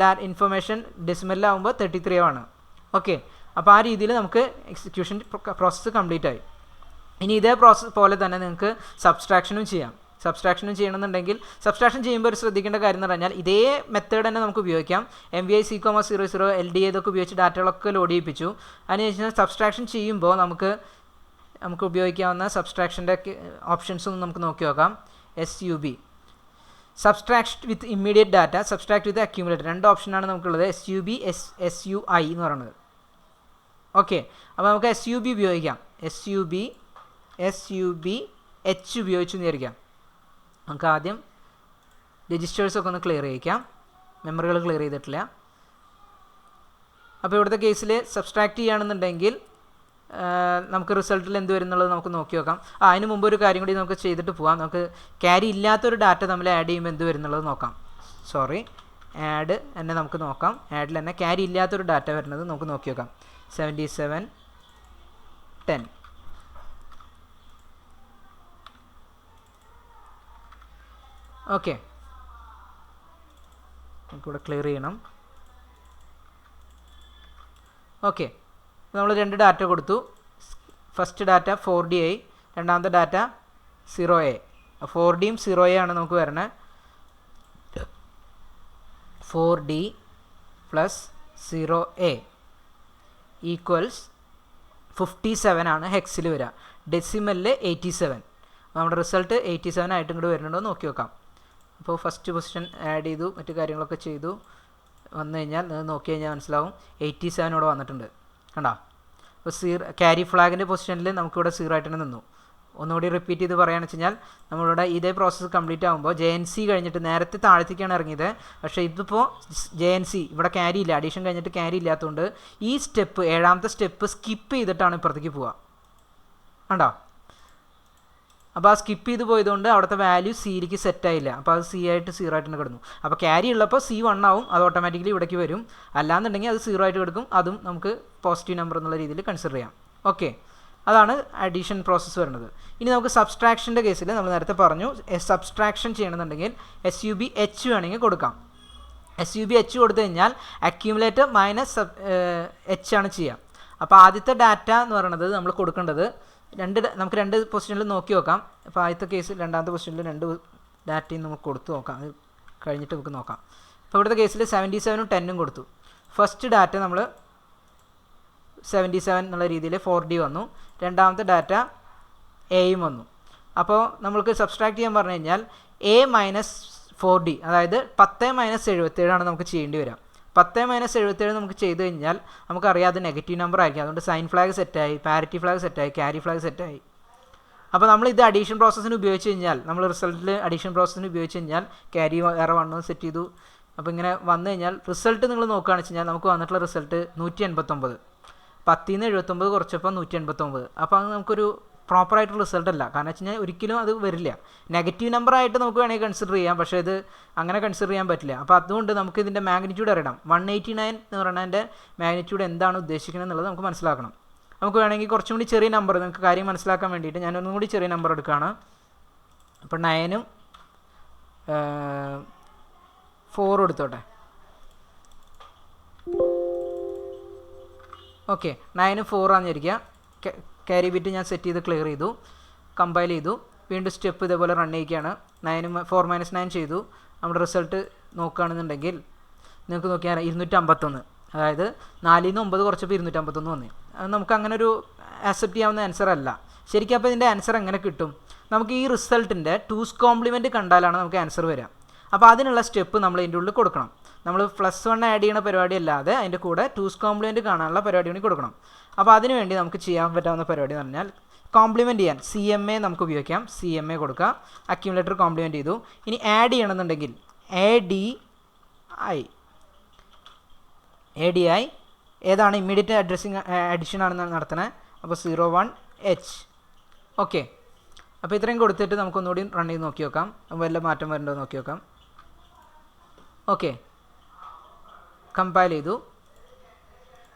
ഇൻഫർമേഷൻ ഡെസിമലിലാവുമ്പോൾ 33 ആണ്. ഓക്കെ, അപ്പോൾ ആ രീതിയിൽ നമുക്ക് എക്സിക്യൂഷൻ പ്രോസസ്സ് കംപ്ലീറ്റ് ആയി. ഇനി ഇതേ പ്രോസസ്സ് പോലെ തന്നെ നിങ്ങൾക്ക് സബ്സ്ട്രാക്ഷനും ചെയ്യാം. സബ്സ്ട്രാക്ഷനും ചെയ്യണമെന്നുണ്ടെങ്കിൽ സബ്സ്ട്രാക്ഷൻ ചെയ്യുമ്പോൾ ഒരു ശ്രദ്ധിക്കേണ്ട കാര്യം എന്ന് പറഞ്ഞാൽ ഇതേ മെത്തേഡ് തന്നെ നമുക്ക് ഉപയോഗിക്കാം. MVI C,00 LDA ഇതൊക്കെ ഉപയോഗിച്ച് ഡാറ്റകളൊക്കെ ലോഡ് ചെയ്യിപ്പിച്ചു. അതിനുശേഷം സബ്സ്ട്രാക്ഷൻ ചെയ്യുമ്പോൾ നമുക്ക് ഉപയോഗിക്കാവുന്ന സബ്സ്ട്രാക്ഷൻ്റെ ഓപ്ഷൻസ് ഒന്ന് നമുക്ക് നോക്കി നോക്കാം. SUB subtract with immediate data, subtract with accumulator, 2 ഓപ്ഷനാണ് നമുക്കുള്ളത്. SUB SUI എന്ന് പറയുന്നത്. ഓക്കെ, അപ്പോൾ നമുക്ക് SUB ഉപയോഗിക്കാം. SUB H ഉപയോഗിച്ച് വിചാരിക്കാം. നമുക്ക് ആദ്യം രജിസ്റ്റേഴ്സൊക്കെ ഒന്ന് ക്ലിയർ ചെയ്യിക്കാം. മെമ്മറികൾ ക്ലിയർ ചെയ്തിട്ടില്ല. അപ്പോൾ ഇവിടുത്തെ കേസിൽ സബ്സ്ട്രാക്ട് ചെയ്യുകയാണെന്നുണ്ടെങ്കിൽ നമുക്ക് റിസൾട്ടിൽ എന്ത് വരും എന്നുള്ളത് നമുക്ക് നോക്കി നോക്കാം. അതിന് മുമ്പ് ഒരു കാര്യം കൂടി നമുക്ക് ചെയ്തിട്ട് പോകാം. നമുക്ക് ക്യാരി ഇല്ലാത്തൊരു ഡാറ്റ നമ്മൾ ആഡ് ചെയ്യുമ്പോൾ എന്ത് വരും എന്നുള്ളത് നോക്കാം. ആഡ് തന്നെ നമുക്ക് നോക്കാം. ആഡിൽ തന്നെ ക്യാരി ഇല്ലാത്തൊരു ഡാറ്റ വരുന്നത് നമുക്ക് നോക്കി നോക്കാം. 7710. ഓക്കെ, നമുക്കിവിടെ ക്ലിയർ ചെയ്യണം. ഓക്കെ, നമ്മൾ 2 ഡാറ്റ കൊടുത്തു. ഫസ്റ്റ് ഡാറ്റ 4D ആയി, രണ്ടാമത്തെ ഡാറ്റ 0A. 4Dയും 0A ആണ് നമുക്ക് വരണേ. 4D + 0A = 57 ആണ് ഹെക്സിൽ വരിക. ഡെസിമലിൽ 87. നമ്മുടെ റിസൾട്ട് 87 ആയിട്ട് ഇങ്ങോട്ട് വരുന്നുണ്ടോ നോക്കി നോക്കാം. അപ്പോൾ ഫസ്റ്റ് പൊസിഷൻ ആഡ് ചെയ്തു, മറ്റു കാര്യങ്ങളൊക്കെ ചെയ്തു. വന്നു കഴിഞ്ഞാൽ നോക്കി കഴിഞ്ഞാൽ മനസ്സിലാവും 87 ഇവിടെ വന്നിട്ടുണ്ട്. കണ്ടോ? അപ്പോൾ ക്യാരി ഫ്ലാഗിൻ്റെ പൊസിഷനിൽ നമുക്കിവിടെ 0 ആയിട്ട് തന്നെ നിന്നു. ഒന്നുകൂടി റിപ്പീറ്റ് ചെയ്ത് പറയുകയാണെന്ന് വെച്ച് കഴിഞ്ഞാൽ നമ്മളുടെ ഇതേ പ്രോസസ്സ് കംപ്ലീറ്റ് ആകുമ്പോൾ JNC കഴിഞ്ഞിട്ട് നേരത്തെ താഴത്തേക്കാണ് ഇറങ്ങിയത്, പക്ഷേ ഇതിപ്പോൾ JNC ഇവിടെ ക്യാരി ഇല്ല, അഡീഷൻ കഴിഞ്ഞിട്ട് ക്യാരി ഇല്ലാത്തതുകൊണ്ട് ഈ സ്റ്റെപ്പ് 7ാമത്തെ സ്റ്റെപ്പ് സ്കിപ്പ് ചെയ്തിട്ടാണ് ഇപ്പുറത്തേക്ക് പോവുക. കണ്ടോ? അപ്പോൾ ആ സ്കിപ്പ് ചെയ്ത് പോയതുകൊണ്ട് അവിടുത്തെ വാല്യൂ സിയിലേക്ക് സെറ്റായില്ല, അപ്പോൾ അത് C ആയിട്ട് 0 ആയിട്ട് കിടന്നു. അപ്പോൾ ക്യാരി ഉള്ളപ്പോൾ C1 ആവും, അത് ഓട്ടോമാറ്റിക്കലി ഇവിടേക്ക് വരും. അല്ലാന്നുണ്ടെങ്കിൽ അത് 0 ആയിട്ട് കിടക്കും, അതും നമുക്ക് പോസിറ്റീവ് നമ്പർ എന്നുള്ള രീതിയിൽ കൺസിഡർ ചെയ്യാം. ഓക്കെ, അതാണ് അഡീഷൻ പ്രോസസ്സ് വരുന്നത്. ഇനി നമുക്ക് സബ്സ്ട്രാക്ഷൻ്റെ കേസിൽ നമ്മൾ നേരത്തെ പറഞ്ഞു, സബ്സ്ട്രാക്ഷൻ ചെയ്യണമെന്നുണ്ടെങ്കിൽ SUBH വേണമെങ്കിൽ കൊടുക്കാം. SUBH കൊടുത്തു കഴിഞ്ഞാൽ അക്യൂമുലേറ്റർ മൈനസ് H ആണ് ചെയ്യുക. അപ്പോൾ ആദ്യത്തെ ഡാറ്റ എന്ന് പറയുന്നത് നമ്മൾ കൊടുക്കേണ്ടത് നമുക്ക് രണ്ട് പൊസിഷനിൽ നോക്കി നോക്കാം. അപ്പോൾ ആദ്യത്തെ കേസിൽ രണ്ടാമത്തെ പൊസിഷനിൽ 2 ഡാറ്റയും നമുക്ക് കൊടുത്തു നോക്കാം, അത് കഴിഞ്ഞിട്ട് നമുക്ക് നോക്കാം. അപ്പോൾ ഇവിടുത്തെ കേസിൽ 77ഉം 10ഉം കൊടുത്തു. ഫസ്റ്റ് ഡാറ്റ നമ്മൾ 77 എന്നുള്ള രീതിയിൽ 4D വന്നു, രണ്ടാമത്തെ ഡാറ്റ എയും വന്നു. അപ്പോൾ നമ്മൾക്ക് സബ്സ്ട്രാക്ട് ചെയ്യാൻ പറഞ്ഞു കഴിഞ്ഞാൽ A മൈനസ് 4D, അതായത് 10 മൈനസ് 77 നമുക്ക് ചെയ്യേണ്ടി വരിക. 10 മൈനസ് 77 നമുക്ക് ചെയ്ത് കഴിഞ്ഞാൽ നമുക്കറിയാം അത് നെഗറ്റീവ് നമ്പർ ആയിരിക്കും. അതുകൊണ്ട് സൈൻ ഫ്ലാഗ് സെറ്റായി, പാരിറ്റി ഫ്ലാഗ് സെറ്റായി, ക്യാരി ഫ്ലാഗ് സെറ്റായി. അപ്പോൾ നമ്മൾ ഇത് അഡീഷൻ പ്രോസസ്സിന് ഉപയോഗിച്ച് കഴിഞ്ഞാൽ, നമ്മൾ റിസൾട്ടിൽ അഡീഷൻ പ്രോസസ്സിന് ഉപയോഗിച്ച് കഴിഞ്ഞാൽ ക്യാരി വേറെ 1 സെറ്റ് ചെയ്തു. അപ്പോൾ ഇങ്ങനെ വന്നു കഴിഞ്ഞാൽ റിസൾട്ട് നിങ്ങൾ നോക്കുകയാണെന്ന് വെച്ച് കഴിഞ്ഞാൽ നമുക്ക് വന്നിട്ടുള്ള റിസൾട്ട് 189. 10ൽ നിന്ന് 79 കുറച്ചപ്പോൾ 189. അപ്പോൾ അത് നമുക്കൊരു പ്രോപ്പറായിട്ടുള്ള റിസൾട്ട് അല്ല. കാരണം വെച്ച് കഴിഞ്ഞാൽ ഒരിക്കലും അത് വരില്ല. നെഗറ്റീവ് നമ്പർ ആയിട്ട് നമുക്ക് വേണമെങ്കിൽ കൺസിഡർ ചെയ്യാം, പക്ഷേ ഇത് അങ്ങനെ കൺസിഡർ ചെയ്യാൻ പറ്റില്ല. അപ്പോൾ അതുകൊണ്ട് നമുക്ക് ഇതിൻ്റെ മാഗ്നിറ്റ്യൂഡ് അറിയണം. 189 എന്ന് പറയുന്നതിൻ്റെ മാഗ്നിറ്റ്യൂഡ് എന്താണ് ഉദ്ദേശിക്കുന്നത് എന്നുള്ളത് നമുക്ക് മനസ്സിലാക്കണം. നമുക്ക് വേണമെങ്കിൽ കുറച്ചും കൂടി ചെറിയ നമ്പർ നിങ്ങൾക്ക് കാര്യം മനസ്സിലാക്കാൻ വേണ്ടിയിട്ട് ഞാനൊന്നും കൂടി ചെറിയ നമ്പർ എടുക്കുകയാണ്. അപ്പോൾ 9ഉം 4 എടുത്തോട്ടെ. ഓക്കെ, 9ഉം 4 ആണെന്നിരിക്കുക. ക്യാരി ബിറ്റ് ഞാൻ സെറ്റ് ചെയ്ത് ക്ലിയർ ചെയ്തു, കമ്പൈൽ ചെയ്തു. വീണ്ടും സ്റ്റെപ്പ് ഇതേപോലെ റൺ ചെയ്യുകയാണ്. 4 - 9 ചെയ്തു. നമ്മുടെ റിസൾട്ട് നോക്കുകയാണെന്നുണ്ടെങ്കിൽ നിങ്ങൾക്ക് നോക്കിയാൽ 251, അതായത് 4ൽ നിന്ന് 9 കുറച്ചപ്പോൾ 251 വന്നു. അത് നമുക്ക് അങ്ങനെ ഒരു ആക്സെപ്റ്റ് ചെയ്യാവുന്ന ആൻസർ അല്ല ശരിക്കും. അപ്പോൾ ഇതിൻ്റെ ആൻസർ എങ്ങനെ കിട്ടും? നമുക്ക് ഈ റിസൾട്ടിൻ്റെ 2's കോംപ്ലിമെൻറ്റ് കണ്ടാലാണ് നമുക്ക് ആൻസർ വരിക. അപ്പോൾ അതിനുള്ള സ്റ്റെപ്പ് നമ്മൾ ഇതിൻ്റെ ഉള്ളിൽ കൊടുക്കണം. നമ്മൾ +1 ആഡ് ചെയ്യുന്ന പരിപാടി അല്ലാതെ അതിൻ്റെ കൂടെ 2's കോംപ്ലിമെൻറ്റ് കാണാനുള്ള പരിപാടി കൂടി കൊടുക്കണം. അപ്പോൾ അതിന് വേണ്ടി നമുക്ക് ചെയ്യാൻ പറ്റാവുന്ന പരിപാടി എന്ന് പറഞ്ഞാൽ കോംപ്ലിമെൻറ്റ് ചെയ്യാൻ CMA നമുക്ക് ഉപയോഗിക്കാം. CMA കൊടുക്കുക, അക്യൂമുലേറ്റർ കോംപ്ലിമെൻറ്റ് ചെയ്തു. ഇനി ആഡ് ചെയ്യണമെന്നുണ്ടെങ്കിൽ ADI ഏതാണ് ഇമ്മീഡിയറ്റ് അഡിഷൻ ആണെന്ന് നടത്തണത്. അപ്പോൾ 01H. ഓക്കെ, അപ്പോൾ ഇത്രയും കൊടുത്തിട്ട് നമുക്കൊന്നുകൂടി റൺ ചെയ്ത് നോക്കി നോക്കാം, വല്ല മാറ്റം വരേണ്ടോ നോക്കി നോക്കാം. ഓക്കെ, കമ്പൈൽ ചെയ്തു.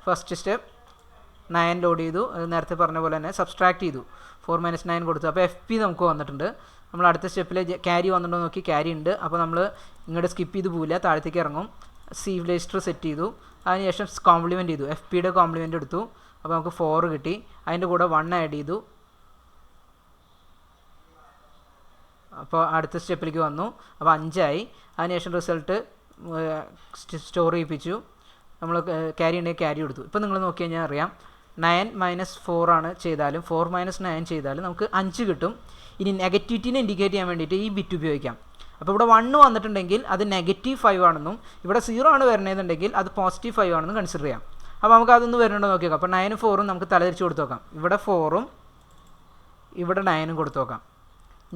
ഫസ്റ്റ് സ്റ്റെപ്പ് 9 ലോഡ് ചെയ്തു. അത് നേരത്തെ പറഞ്ഞ പോലെ തന്നെ സബ്സ്ട്രാക്ട് ചെയ്തു. 4 - 9 കൊടുത്തു. അപ്പോൾ FP നമുക്ക് വന്നിട്ടുണ്ട്. നമ്മൾ അടുത്ത സ്റ്റെപ്പിൽ ക്യാരി വന്നിട്ടുണ്ടോ നോക്കി, ക്യാരി ഉണ്ട്. അപ്പോൾ നമ്മൾ ഇങ്ങോട്ട് സ്കിപ്പ് ചെയ്ത് പോവില്ല, താഴത്തേക്ക് ഇറങ്ങും. C രജിസ്റ്റർ സെറ്റ് ചെയ്തു. അതിനുശേഷം കോംപ്ലിമെൻറ്റ് ചെയ്തു, FPയുടെ കോംപ്ലിമെൻറ്റ് എടുത്തു. അപ്പോൾ നമുക്ക് 4 കിട്ടി. അതിൻ്റെ കൂടെ 1 ആഡ് ചെയ്തു. അപ്പോൾ അടുത്ത സ്റ്റെപ്പിലേക്ക് വന്നു. അപ്പോൾ 5 ആയി. അതിനുശേഷം റിസൾട്ട് സ്റ്റോർ ചെയ്യിപ്പിച്ചു. നമ്മൾ ക്യാരി ഉണ്ടെങ്കിൽ ക്യാരി എടുത്തു. ഇപ്പോൾ നിങ്ങൾ നോക്കി കഴിഞ്ഞാൽ അറിയാം 9 - 4 ആണ് ചെയ്താലും 4 - 9 ചെയ്താലും നമുക്ക് 5 കിട്ടും. ഇനി നെഗറ്റിവിറ്റിനെ ഇൻഡിക്കേറ്റ് ചെയ്യാൻ വേണ്ടിയിട്ട് ഈ ബിറ്റ് ഉപയോഗിക്കാം. അപ്പോൾ ഇവിടെ 1 വന്നിട്ടുണ്ടെങ്കിൽ അത് -5 ആണെന്നും ഇവിടെ 0 ആണ് വരുന്നതെന്നുണ്ടെങ്കിൽ അത് +5 ആണെന്നും കൺസിഡർ ചെയ്യാം. അപ്പോൾ നമുക്ക് അതൊന്ന് വരുന്നുണ്ടോ നോക്കി നോക്കാം. അപ്പോൾ 9ഉം 4ഉം നമുക്ക് തലതിരിച്ച് കൊടുത്ത് നോക്കാം. ഇവിടെ 4ഉം ഇവിടെ 9ഉം കൊടുത്ത് നോക്കാം.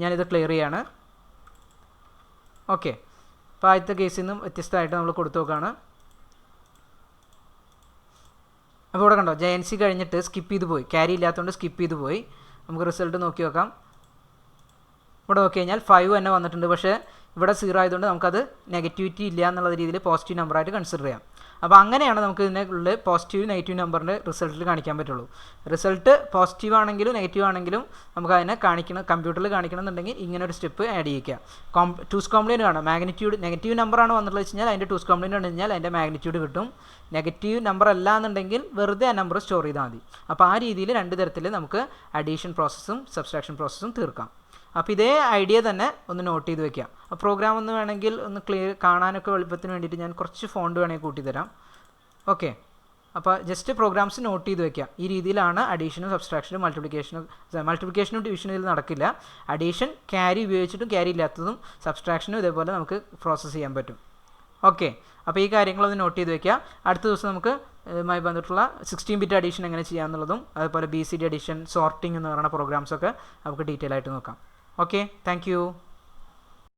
ഞാനിത് ക്ലിയർ ചെയ്യാണ്. ഓക്കെ, അപ്പോൾ ആദ്യത്തെ കേസിൽ നിന്നും വ്യത്യസ്തമായിട്ട് നമ്മൾ കൊടുത്തു നോക്കുകയാണ്. അപ്പോൾ ഇവിടെ കണ്ടോ JNC കഴിഞ്ഞിട്ട് സ്കിപ്പ് ചെയ്ത് പോയി, ക്യാരി ഇല്ലാത്തതുകൊണ്ട് സ്കിപ്പ് ചെയ്ത് പോയി. നമുക്ക് റിസൾട്ട് നോക്കി നോക്കാം. ഇവിടെ നോക്കി കഴിഞ്ഞാൽ 5 തന്നെ വന്നിട്ടുണ്ട്, പക്ഷേ ഇവിടെ 0 ആയതുകൊണ്ട് നമുക്കത് നെഗറ്റിവിറ്റി ഇല്ല എന്നുള്ള രീതിയിൽ പോസിറ്റീവ് നമ്പറായിട്ട് കൺസിഡർ ചെയ്യാം. അപ്പോൾ അങ്ങനെയാണ് നമുക്ക് ഇതിനുള്ളിൽ പോസിറ്റീവ് നെഗറ്റീവ് നമ്പറിൻ്റെ റിസൾട്ടിൽ കാണിക്കാൻ പറ്റുള്ളൂ. റിസൾട്ട് പോസിറ്റീവ് ആണെങ്കിലും നെഗറ്റീവ് ആണെങ്കിലും നമുക്ക് അതിനെ കമ്പ്യൂട്ടറിൽ കാണിക്കണം എന്നുണ്ടെങ്കിൽ ഇങ്ങനെ ഒരു സ്റ്റെപ്പ് ആഡ് ചെയ്യിക്കുക. 2's കോംപ്ലിമെൻറ്റ് കാണാം. മാഗ്നിറ്റ്യൂഡ് നെഗറ്റീവ് നമ്പറാണ് വന്നിട്ടുള്ളത് വെച്ച് കഴിഞ്ഞാൽ അതിൻ്റെ 2's കോംപ്ലിമെൻറ്റ് കണ്ടു കഴിഞ്ഞാൽ അതിൻ്റെ മാഗ്നിറ്റ്യൂഡ് കിട്ടും. നെഗറ്റീവ് നമ്പർ അല്ല എന്നുണ്ടെങ്കിൽ വെറുതെ ആ നമ്പർ സ്റ്റോർ ചെയ്താൽ മതി. അപ്പോൾ ആ രീതിയിൽ 2 തരത്തിൽ നമുക്ക് അഡീഷൻ പ്രോസസ്സും സബ്സ്ട്രാക്ഷൻ പ്രോസസ്സും തീർക്കാം. അപ്പോൾ ഇതേ ഐഡിയ തന്നെ ഒന്ന് നോട്ട് ചെയ്ത് വെക്കുക. അപ്പോൾ പ്രോഗ്രാം ഒന്ന് വേണമെങ്കിൽ ഒന്ന് ക്ലിയർ കാണാനൊക്കെ എളുപ്പത്തിന് വേണ്ടിയിട്ട് ഞാൻ കുറച്ച് ഫോണ്ട് വേണമെങ്കിൽ കൂട്ടിത്തരാം. ഓക്കെ, അപ്പോൾ ജസ്റ്റ് പ്രോഗ്രാംസ് നോട്ട് ചെയ്ത് വെക്കുക. ഈ രീതിയിലാണ് അഡീഷനും സബ്സ്ട്രാക്ഷനും മൾട്ടിപ്ലിക്കേഷനും ഡിവിഷനും ഇതിൽ നടക്കില്ല. അഡീഷൻ ക്യാരി ഉപയോഗിച്ചിട്ടും ക്യാരി ഇല്ലാത്തതും സബ്സ്ട്രാക്ഷനും ഇതേപോലെ നമുക്ക് പ്രോസസ്സ് ചെയ്യാൻ പറ്റും. ഓക്കെ, അപ്പോൾ ഈ കാര്യങ്ങളൊന്ന് നോട്ട് ചെയ്ത് വെക്കുക. അടുത്ത ദിവസം നമുക്ക് ഇതുമായി ബന്ധപ്പെട്ടുള്ള 16-bit അഡീഷൻ എങ്ങനെ ചെയ്യാമെന്നുള്ളതും അതുപോലെ BCD അഡീഷൻ, സോർട്ടിംഗ് എന്ന് പറയുന്ന പ്രോഗ്രാംസൊക്കെ നമുക്ക് ഡീറ്റെയിൽ ആയിട്ട് നോക്കാം. Okay, thank